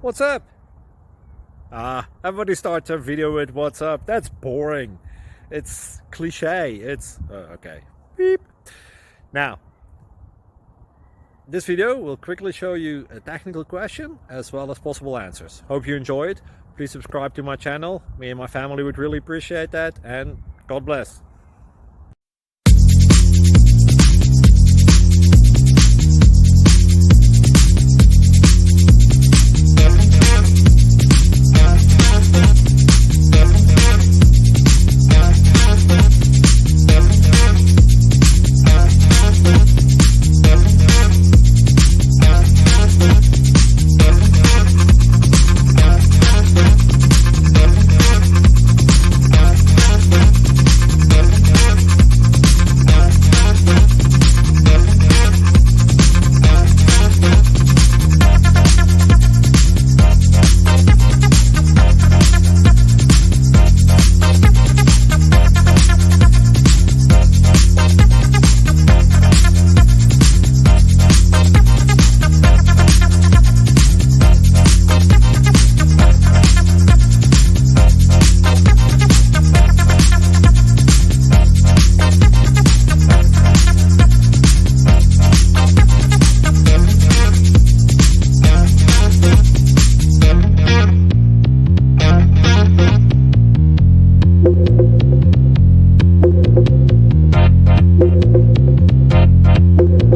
What's up? Everybody starts their video with what's up. That's boring. It's cliche. It's okay. Beep. Now, this video will quickly show you a technical question as well as possible answers. Hope you enjoy it. Please subscribe to my channel. Me and my family would really appreciate that, and God bless.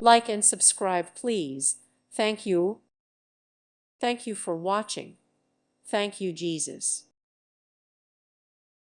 Like and subscribe, please. Thank you. Thank you for watching. Thank you, Jesus.